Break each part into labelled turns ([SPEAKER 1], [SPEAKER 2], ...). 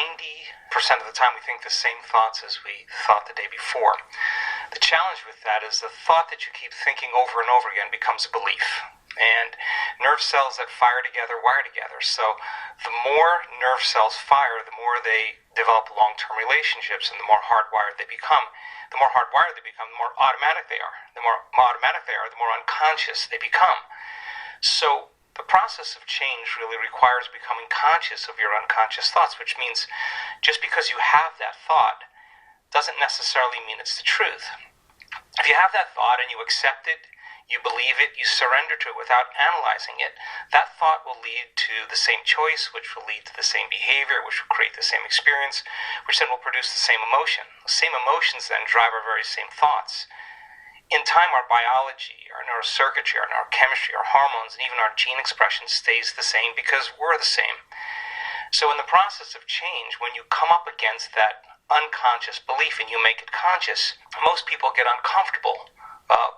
[SPEAKER 1] 90% of the time we think the same thoughts as we thought the day before. The challenge with that is the thought that you keep thinking over and over again becomes a belief. And nerve cells that fire together wire together. So the more nerve cells fire, the more they develop long-term relationships, and the more hardwired they become. The more hardwired they become, the more automatic they are. The more automatic they are, the more unconscious they become. So the process of change really requires becoming conscious of your unconscious thoughts, which means just because you have that thought doesn't necessarily mean it's the truth. If you have that thought and you accept it, you believe it, you surrender to it without analyzing it, that thought will lead to the same choice, which will lead to the same behavior, which will create the same experience, which then will produce the same emotion. The same emotions then drive our very same thoughts. In time, our biology, our neurocircuitry, our neurochemistry, our hormones, and even our gene expression stays the same because we're the same. So in the process of change, when you come up against that unconscious belief and you make it conscious, most people get uncomfortable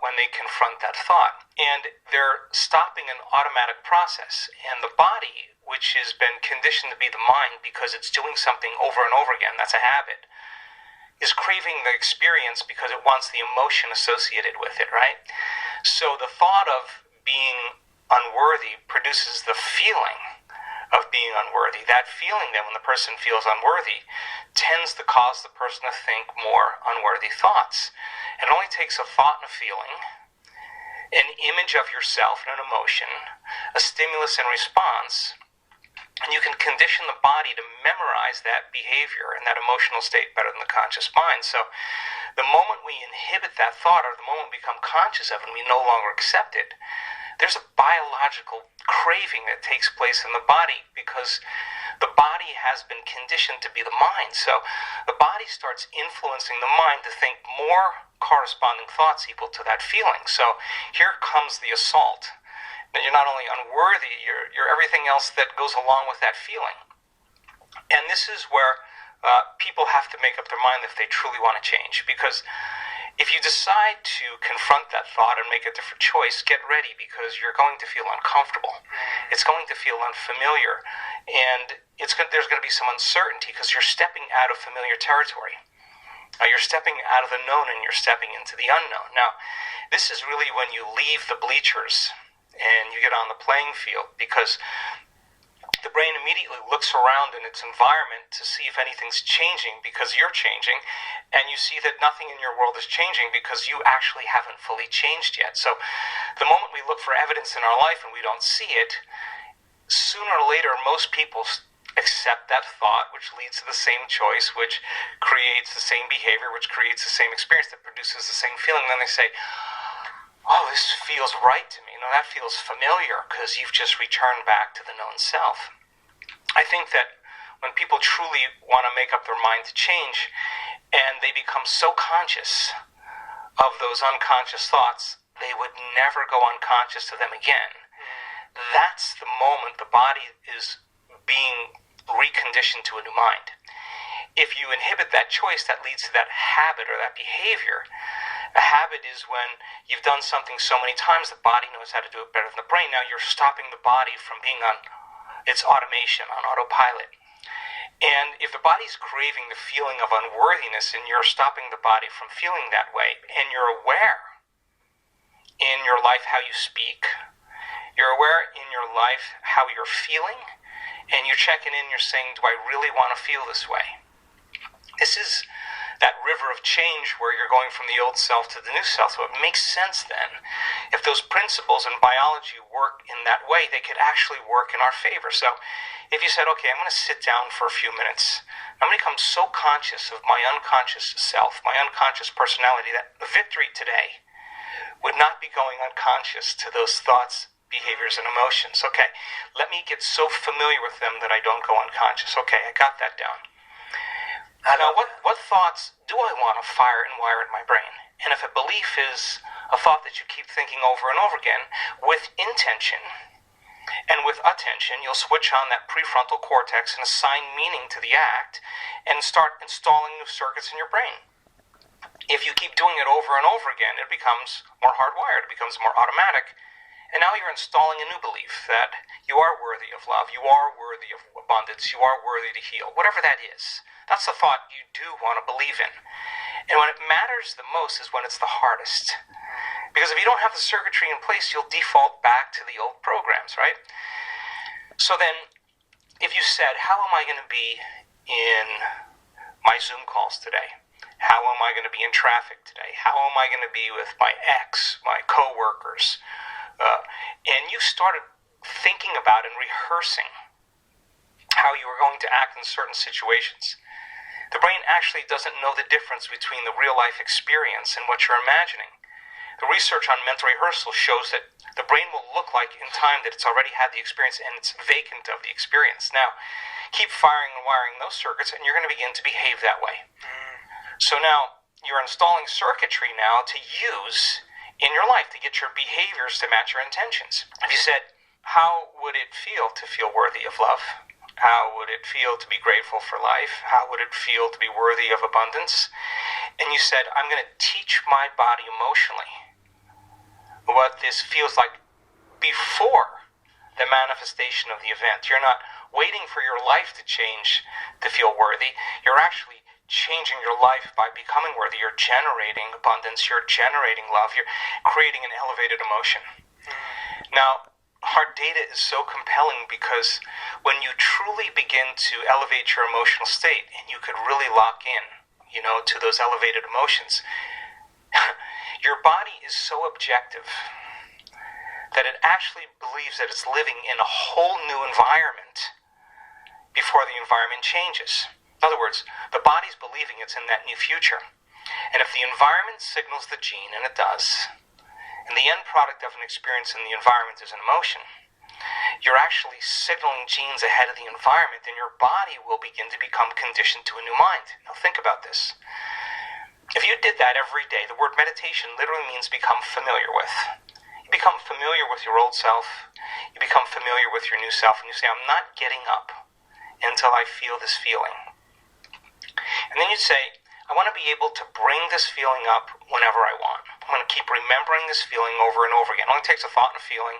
[SPEAKER 1] when they confront that thought. And they're stopping an automatic process. And the body, which has been conditioned to be the mind because it's doing something over and over again, that's a habit, is craving the experience because it wants the emotion associated with it, right? So the thought of being unworthy produces the feeling of being unworthy. That feeling then, when the person feels unworthy, tends to cause the person to think more unworthy thoughts. It only takes a thought and a feeling, an image of yourself and an emotion, a stimulus and response, and you can condition the body to memorize that behavior and that emotional state better than the conscious mind. So the moment we inhibit that thought, or the moment we become conscious of it and we no longer accept it, there's a biological craving that takes place in the body because the body has been conditioned to be the mind. So the body starts influencing the mind to think more corresponding thoughts equal to that feeling. So here comes the assault. That you're not only unworthy, you're everything else that goes along with that feeling. And this is where people have to make up their mind if they truly want to change. Because if you decide to confront that thought and make a different choice, get ready, because you're going to feel uncomfortable. It's going to feel unfamiliar. And there's going to be some uncertainty because you're stepping out of familiar territory. You're stepping out of the known and you're stepping into the unknown. Now, this is really when you leave the bleachers and you get on the playing field, because the brain immediately looks around in its environment to see if anything's changing because you're changing, and you see that nothing in your world is changing because you actually haven't fully changed yet. So the moment we look for evidence in our life and we don't see it, sooner or later most people accept that thought, which leads to the same choice, which creates the same behavior, which creates the same experience that produces the same feeling. Then they say, oh, this feels right to me. No, that feels familiar because you've just returned back to the known self. I think that when people truly want to make up their mind to change and they become so conscious of those unconscious thoughts, they would never go unconscious to them again. That's the moment the body is being reconditioned to a new mind. If you inhibit that choice, that leads to that habit or that behavior. A habit is when you've done something so many times, the body knows how to do it better than the brain. Now you're stopping the body from being on its automation, on autopilot. And if the body's craving the feeling of unworthiness and you're stopping the body from feeling that way, and you're aware in your life how you speak, you're aware in your life how you're feeling, and you're checking in, you're saying, do I really want to feel this way? This is that river of change where you're going from the old self to the new self. So it makes sense then. If those principles in biology work in that way, they could actually work in our favor. So if you said, okay, I'm going to sit down for a few minutes, I'm going to become so conscious of my unconscious self, my unconscious personality, that the victory today would not be going unconscious to those thoughts, behaviors, and emotions. Okay, let me get so familiar with them that I don't go unconscious. Okay, I got that down. Now, what thoughts do I want to fire and wire in my brain? And if a belief is a thought that you keep thinking over and over again, with intention and with attention, you'll switch on that prefrontal cortex and assign meaning to the act and start installing new circuits in your brain. If you keep doing it over and over again, it becomes more hardwired, it becomes more automatic, And now you're installing a new belief that you are worthy of love, you are worthy of abundance, you are worthy to heal, whatever that is. That's the thought you do want to believe in. And when it matters the most is when it's the hardest. Because if you don't have the circuitry in place, you'll default back to the old programs, right? So then, if you said, how am I going to be in my Zoom calls today? How am I going to be in traffic today? How am I going to be with my ex, my coworkers? And you started thinking about and rehearsing how you were going to act in certain situations. The brain actually doesn't know the difference between the real life experience and what you're imagining. The research on mental rehearsal shows that the brain will look like in time that it's already had the experience and it's vacant of the experience. Now, keep firing and wiring those circuits and you're going to begin to behave that way. So now, you're installing circuitry now to use in your life to get your behaviors to match your intentions. If you said, how would it feel to feel worthy of love? How would it feel to be grateful for life? How would it feel to be worthy of abundance? And you said, I'm going to teach my body emotionally what this feels like before the manifestation of the event. You're not waiting for your life to change to feel worthy. You're actually changing your life by becoming worthy. You're generating abundance. You're generating love. You're creating an elevated emotion. Now, our data is so compelling because when you truly begin to elevate your emotional state and you could really lock in, to those elevated emotions, your body is so objective that it actually believes that it's living in a whole new environment before the environment changes. In other words, the body's believing it's in that new future. And if the environment signals the gene, and it does, and the end product of an experience in the environment is an emotion, you're actually signaling genes ahead of the environment, and your body will begin to become conditioned to a new mind. Now think about this. If you did that every day, the word meditation literally means become familiar with. You become familiar with your old self, you become familiar with your new self, and you say, I'm not getting up until I feel this feeling. And then you say, I want to be able to bring this feeling up whenever I want. I'm going to keep remembering this feeling over and over again. It only takes a thought and a feeling,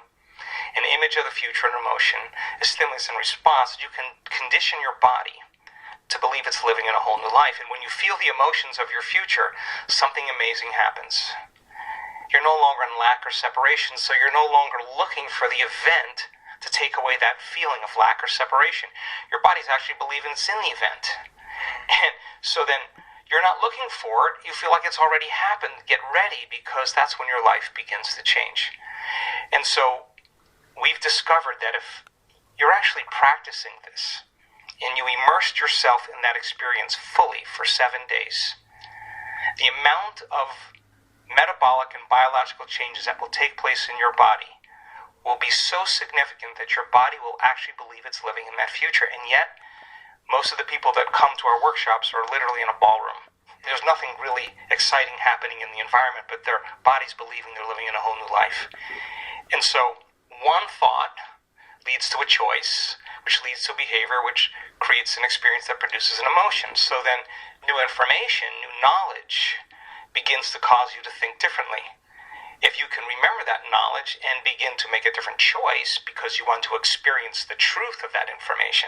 [SPEAKER 1] an image of the future and emotion, a stimulus and response. You can condition your body to believe it's living in a whole new life. And when you feel the emotions of your future, something amazing happens. You're no longer in lack or separation, so you're no longer looking for the event to take away that feeling of lack or separation. Your body's actually believing it's in the event. And so then you're not looking for it. You feel like it's already happened. Get ready, because that's when your life begins to change. And so we've discovered that if you're actually practicing this and you immersed yourself in that experience fully for 7 days, the amount of metabolic and biological changes that will take place in your body will be so significant that your body will actually believe it's living in that future. And yet, most of the people that come to our workshops are literally in a ballroom. There's nothing really exciting happening in the environment, but their body's believing they're living in a whole new life. And so, one thought leads to a choice, which leads to behavior, which creates an experience that produces an emotion. So then, new information, new knowledge, begins to cause you to think differently. If you can remember that knowledge and begin to make a different choice because you want to experience the truth of that information,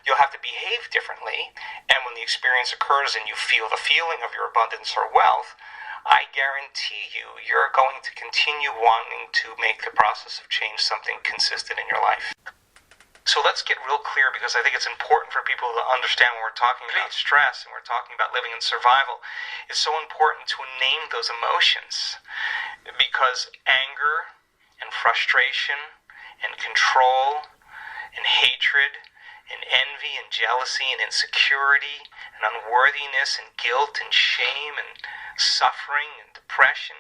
[SPEAKER 1] you'll have to behave differently. And when the experience occurs and you feel the feeling of your abundance or wealth, I guarantee you're going to continue wanting to make the process of change something consistent in your life. So let's get real clear, because I think it's important for people to understand when we're talking about stress and we're talking about living in survival. It's so important to name those emotions, because anger and frustration and control and hatred and envy and jealousy and insecurity and unworthiness and guilt and shame and suffering and depression,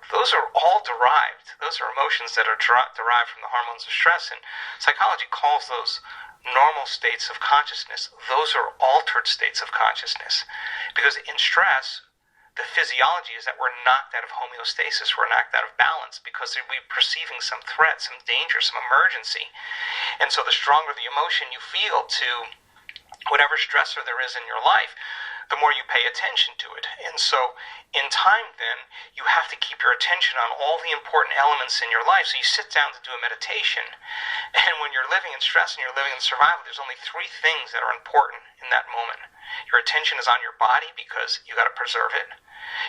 [SPEAKER 1] those are all derived. Those are emotions that are derived from the hormones of stress. And psychology calls those normal states of consciousness. Those are altered states of consciousness. Because in stress, the physiology is that we're knocked out of homeostasis. We're knocked out of balance because we're perceiving some threat, some danger, some emergency. And so the stronger the emotion you feel to whatever stressor there is in your life, the more you pay attention to it. And so in time then, you have to keep your attention on all the important elements in your life. So you sit down to do a meditation, and when you're living in stress and you're living in survival, there's only three things that are important in that moment. Your attention is on your body because you got to preserve it.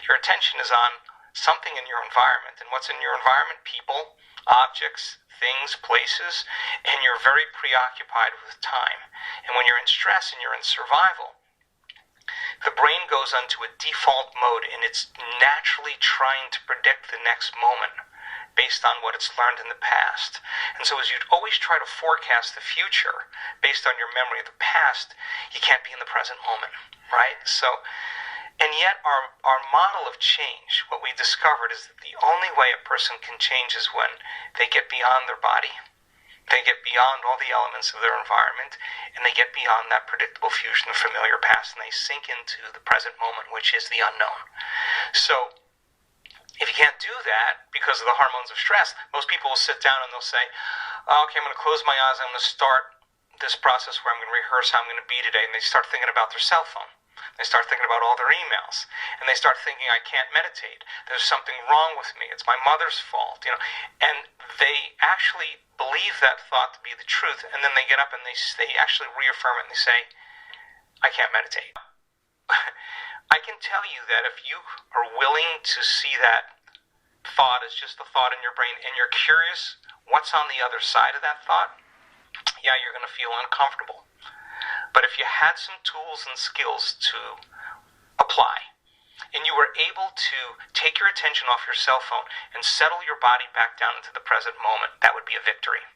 [SPEAKER 1] Your attention is on something in your environment. And what's in your environment? People, objects, things, places, and you're very preoccupied with time. And when you're in stress and you're in survival, the brain goes onto a default mode, and it's naturally trying to predict the next moment based on what it's learned in the past. And so as you always try to forecast the future based on your memory of the past, you can't be in the present moment, right? So, and yet our model of change, what we discovered is that the only way a person can change is when they get beyond their body. They get beyond all the elements of their environment, and they get beyond that predictable fusion of familiar past, and they sink into the present moment, which is the unknown. So, if you can't do that because of the hormones of stress, most people will sit down and they'll say, okay, I'm going to close my eyes, I'm going to start this process where I'm going to rehearse how I'm going to be today, and they start thinking about their cell phone. They start thinking about all their emails, and they start thinking, I can't meditate. There's something wrong with me. It's my mother's fault, And they actually believe that thought to be the truth, and then they get up and they actually reaffirm it, and they say, I can't meditate. I can tell you that if you are willing to see that thought as just a thought in your brain, and you're curious what's on the other side of that thought, yeah, you're going to feel uncomfortable. But if you had some tools and skills to apply, and you were able to take your attention off your cell phone and settle your body back down into the present moment, that would be a victory.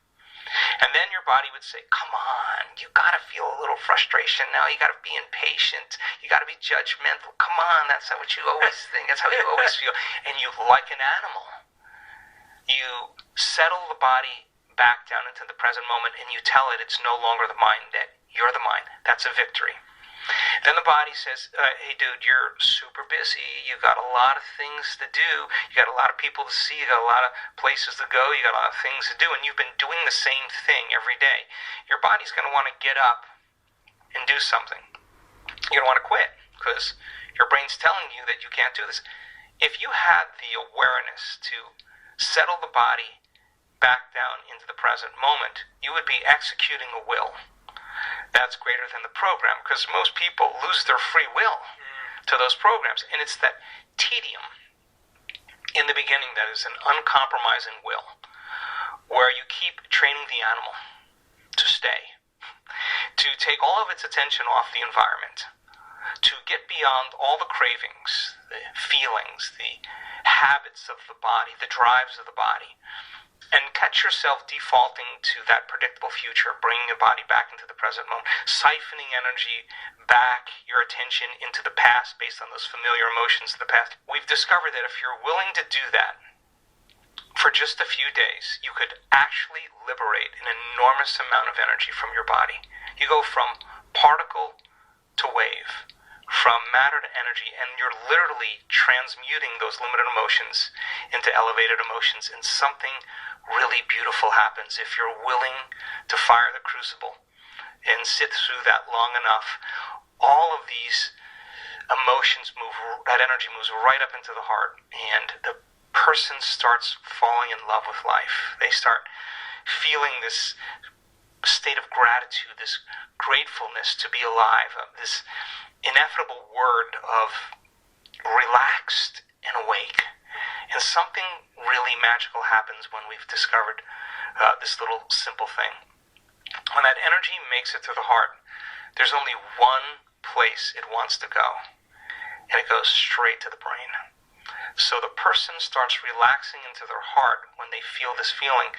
[SPEAKER 1] And then your body would say, come on, you got to feel a little frustration now. You got to be impatient. You got to be judgmental. Come on, that's what you always think. That's how you always feel. And you, like an animal, you settle the body back down into the present moment, and you tell it it's no longer the mind, that you're the mind. That's a victory. Then the body says, hey dude, you're super busy, you got a lot of things to do, you got a lot of people to see, you got a lot of places to go, you got a lot of things to do, and you've been doing the same thing every day. Your body's going to want to get up and do something. You're going to want to quit, because your brain's telling you that you can't do this. If you had the awareness to settle the body back down into the present moment, you would be executing a will that's greater than the program, because most people lose their free will to those programs, and it's that tedium in the beginning that is an uncompromising will, where you keep training the animal to stay, to take all of its attention off the environment, to get beyond all the cravings, the feelings, the habits of the body, the drives of the body, and catch yourself defaulting to that predictable future, bringing your body back into the present moment, siphoning energy back, your attention into the past based on those familiar emotions of the past. We've discovered that if you're willing to do that for just a few days, you could actually liberate an enormous amount of energy from your body. You go from particle to wave, from matter to energy, and you're literally transmuting those limited emotions into elevated emotions, and something really beautiful happens if you're willing to fire the crucible and sit through that long enough. All of these emotions move, that energy moves right up into the heart, and the person starts falling in love with life. They start feeling this state of gratitude, this gratefulness to be alive, this ineffable word of relaxed and awake. And something really magical happens when we've discovered this little simple thing. When that energy makes it to the heart, there's only one place it wants to go, and it goes straight to the brain. So the person starts relaxing into their heart when they feel this feeling,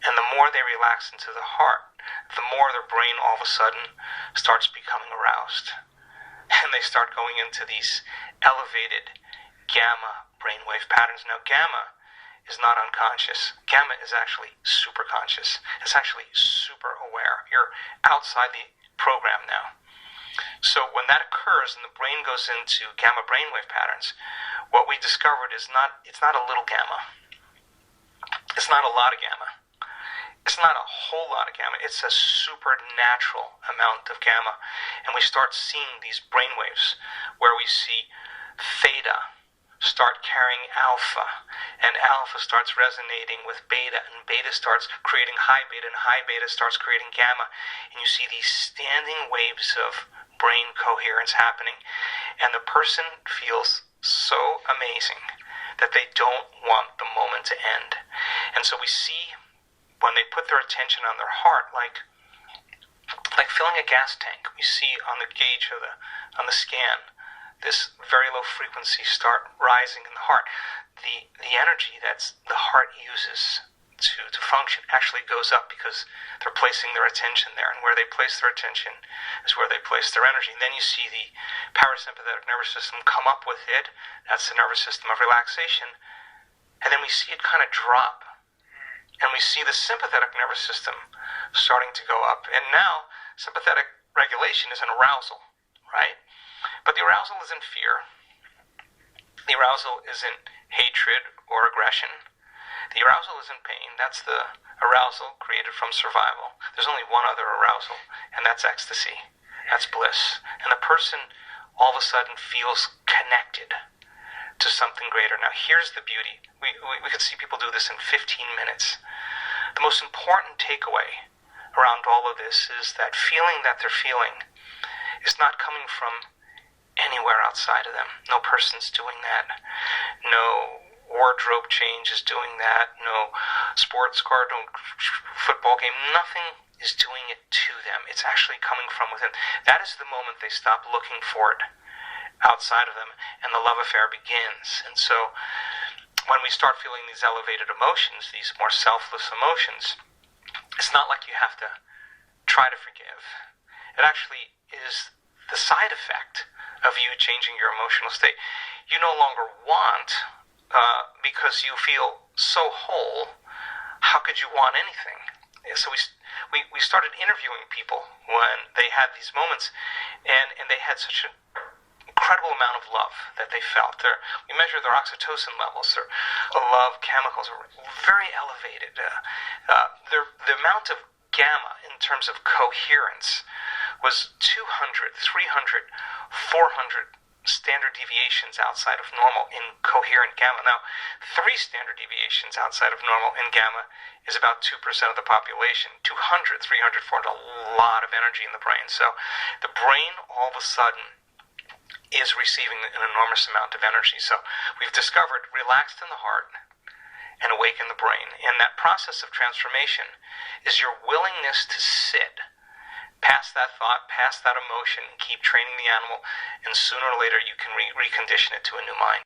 [SPEAKER 1] and the more they relax into the heart, the more their brain all of a sudden starts becoming aroused. And they start going into these elevated gamma brainwave patterns. Now, gamma is not unconscious. Gamma is actually super conscious. It's actually super aware. You're outside the program now. So when that occurs and the brain goes into gamma brainwave patterns, what we discovered is it's not a little gamma. It's not a lot of gamma. It's not a whole lot of gamma, it's a supernatural amount of gamma. And we start seeing these brainwaves where we see theta start carrying alpha, and alpha starts resonating with beta, and beta starts creating high beta, and high beta starts creating gamma, and you see these standing waves of brain coherence happening, and the person feels so amazing that they don't want the moment to end. And so we see, when they put their attention on their heart, like filling a gas tank, we see on the gauge of on the scan, this very low frequency start rising in the heart. The energy that's the heart uses to function actually goes up because they're placing their attention there. And where they place their attention is where they place their energy. And then you see the parasympathetic nervous system come up with it. That's the nervous system of relaxation. And then we see it kind of drop. And we see the sympathetic nervous system starting to go up. And now sympathetic regulation is an arousal, right? But the arousal isn't fear. The arousal isn't hatred or aggression. The arousal isn't pain. That's the arousal created from survival. There's only one other arousal, and that's ecstasy. That's bliss. And the person all of a sudden feels connected to something greater. Now here's the beauty. We could see people do this in 15 minutes. The most important takeaway around all of this is that feeling that they're feeling is not coming from anywhere outside of them. No person's doing that. No wardrobe change is doing that. No sports car, no football game. Nothing is doing it to them. It's actually coming from within. That is the moment they stop looking for it outside of them, and the love affair begins. And so when we start feeling these elevated emotions, these more selfless emotions, it's not like you have to try to forgive. It actually is the side effect of you changing your emotional state. You no longer want, because you feel so whole, how could you want anything? So we started interviewing people when they had these moments, and they had such an incredible amount of love that they felt. We measured their oxytocin levels, their love chemicals are very elevated. The amount of gamma in terms of coherence was 200, 300, 400 standard deviations outside of normal in coherent gamma. Now, 3 standard deviations outside of normal in gamma is about 2% of the population. 200, 300, 400, a lot of energy in the brain. So the brain all of a sudden is receiving an enormous amount of energy. So we've discovered relaxed in the heart and awake in the brain. And that process of transformation is your willingness to sit past that thought, past that emotion, keep training the animal, and sooner or later you can recondition it to a new mind.